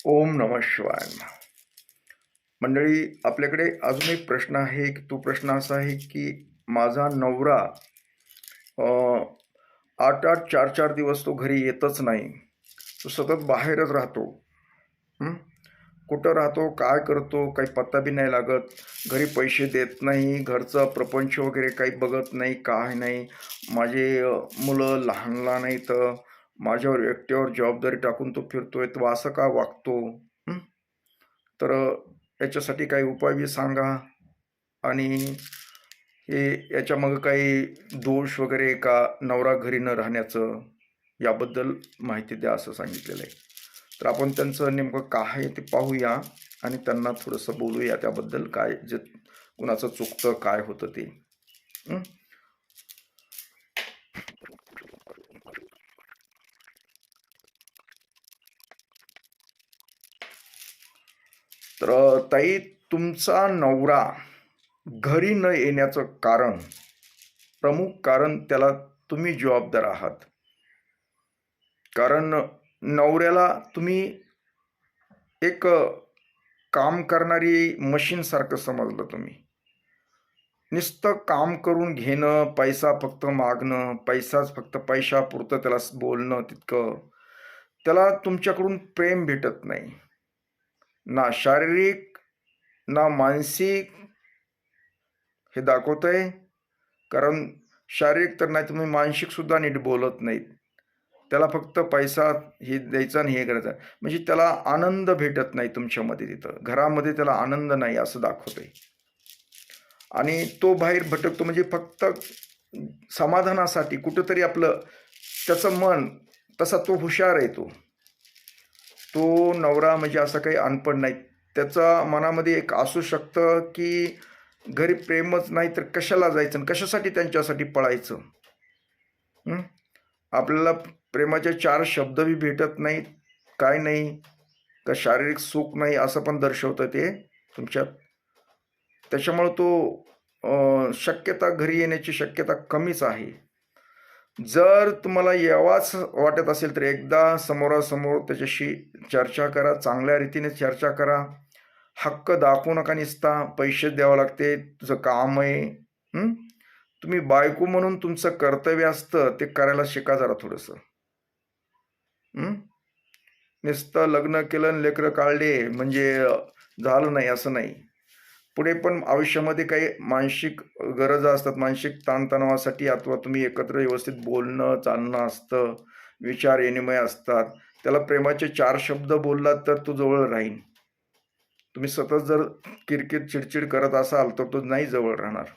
ओम नमः शिवाय. मंडळी, आपल्याकडे अजून एक प्रश्न आहे की तो प्रश्न असा आहे की माझा नवरा 8-8 4-4 दिवस तो घरी येतच नाही. तो सतत बाहेरच राहतो. हं? कुठं राहतो, काय करतो, काही पत्ता बी नाही लागत. घरी पैसे देत नाही, घरचा प्रपंच वगैरे काही बघत नाही, काय नाही. माझे मुलं लहान लहान आहेत. माझ्यावर एकट्यावर जबाबदारी टाकून तो फिरतोय. तो असं का वागतो? हं? तर याच्यासाठी काही उपाय बी सांगा. आणि हे याच्यामागं काही दोष वगैरे का नवरा घरी न राहण्याचं, याबद्दल माहिती द्या असं सांगितलेलं आहे. तर आपण त्यांचं नेमकं काय आहे ते पाहूया आणि त्यांना थोडंसं बोलूया त्याबद्दल, काय जे कुणाचं चुकतं, काय होतं ते. हं? तर ताई, तुमचा नवरा घरी न येण्याचं कारण, प्रमुख कारण, त्याला तुम्ही जबाबदार आहात. कारण नवऱ्याला तुम्ही एक काम करणारी मशीन सारखं समजलं तुम्ही. नुसतं काम करून घेणं, पैसा फक्त मागणं, पैसाच फक्त पैशापुरतं त्याला बोलणं तितकं. त्याला तुमच्याकडून प्रेम भेटत नाही. ना शारीरिक, ना मानसिक हे दाखवतंय. कारण शारीरिक तर नाही, तुम्ही मानसिक सुद्धा नीट बोलत नाहीत. त्याला फक्त पैसा हे द्यायचा आणि हे करायचं. म्हणजे त्याला आनंद भेटत नाही तुमच्यामध्ये, तिथं घरामध्ये त्याला आनंद नाही असं दाखवतंय. आणि तो बाहेर भटकतो म्हणजे फक्त समाधानासाठी कुठंतरी आपलं, त्याचं मन तसा तो हुशार आहे. तो नवरा म्हणजे असा काही अनपढ नाही. त्याचा मनामध्ये एक असू शकतं की घरी प्रेमच नाही तर कशाला जायचं आणि कशासाठी त्यांच्यासाठी पळायचं. हं? आपल्याला प्रेमाचे 4 शब्द बी भेटत नाहीत, काय नाही, का शारीरिक सुख नाही असं पण दर्शवतं ते तुमच्यात. त्याच्यामुळं तो शक्यता, घरी येण्याची शक्यता कमीच आहे. जर तुम्हाला यावाच वाटत असेल तर एकदा समोरासमोर त्याच्याशी चर्चा करा, चांगल्या रीतीने चर्चा करा. हक्क दाखवू नका, नुसता पैसे द्यावं लागते, तुझं काम आहे. हं? तुम्ही बायको म्हणून तुमचं कर्तव्य असतं ते करायला शिका जरा थोडंसं. नुसतं लग्न केलं आणि लेकरं काढले म्हणजे झालं नाही असं नाही. पुढे पण आयुष्यामध्ये काही मानसिक गरजा असतात, मानसिक ताणतणावासाठी अथवा तुम्ही एकत्र व्यवस्थित बोलणं चालणं असतं, विचार विनिमय असतात. त्याला प्रेमाचे 4 शब्द बोललात तर तो जवळ राहील. तुम्ही सतत जर किरकिर चिडचिड करत असाल तर तो नाही जवळ राहणार.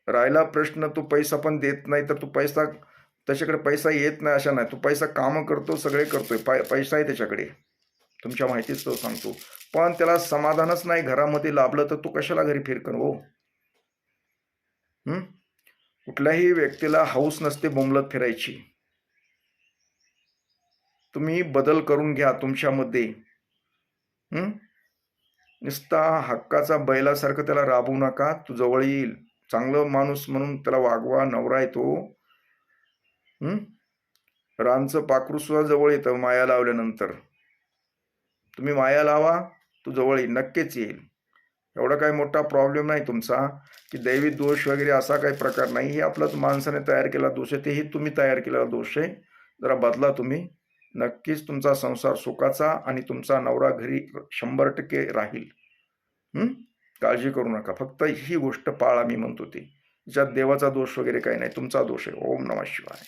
राहिला प्रश्न, तो पैसा पण देत नाही, तर तो पैसा, त्याच्याकडे पैसा येत नाही अशा नाही. तो पैसा कामं करतो, सगळे करतोय, पैसा आहे त्याच्याकडे, तुमच्या माहितीच तो सांगतो. पण त्याला समाधानच नाही घरामध्ये लाभलं तर तो कशाला घरी फिरकन हो. कुठल्याही व्यक्तीला हौस नसते बोंबलत फिरायची. तुम्ही बदल करून घ्या तुमच्यामध्ये. नुसता हक्काचा बैलासारखं त्याला राबवू नका. तू जवळ येईल, चांगलं माणूस म्हणून त्याला वागवा. नवरा येतो, रानचं पाखरू सुद्धा जवळ येतं माया लावल्यानंतर. तुम्ही माया लावा, तू जवळ येईल, नक्कीच येईल. एवढा काही मोठा प्रॉब्लेम नाही तुमचा की दैवी दोष वगैरे असा काही प्रकार नाही. हे आपलाच माणसाने तयार केलेला दोष आहे, तेही तुम्ही तयार केलेला दोष आहे. जरा बदला तुम्ही. नक्कीच तुमचा संसार सुखाचा आणि तुमचा नवरा घरी 100% राहील. काळजी करू नका. फक्त ही गोष्ट पाळा, मी म्हणतो ती. ज्यात देवाचा दोष वगैरे काही नाही, तुमचा दोष आहे. ओम नमः शिवाय.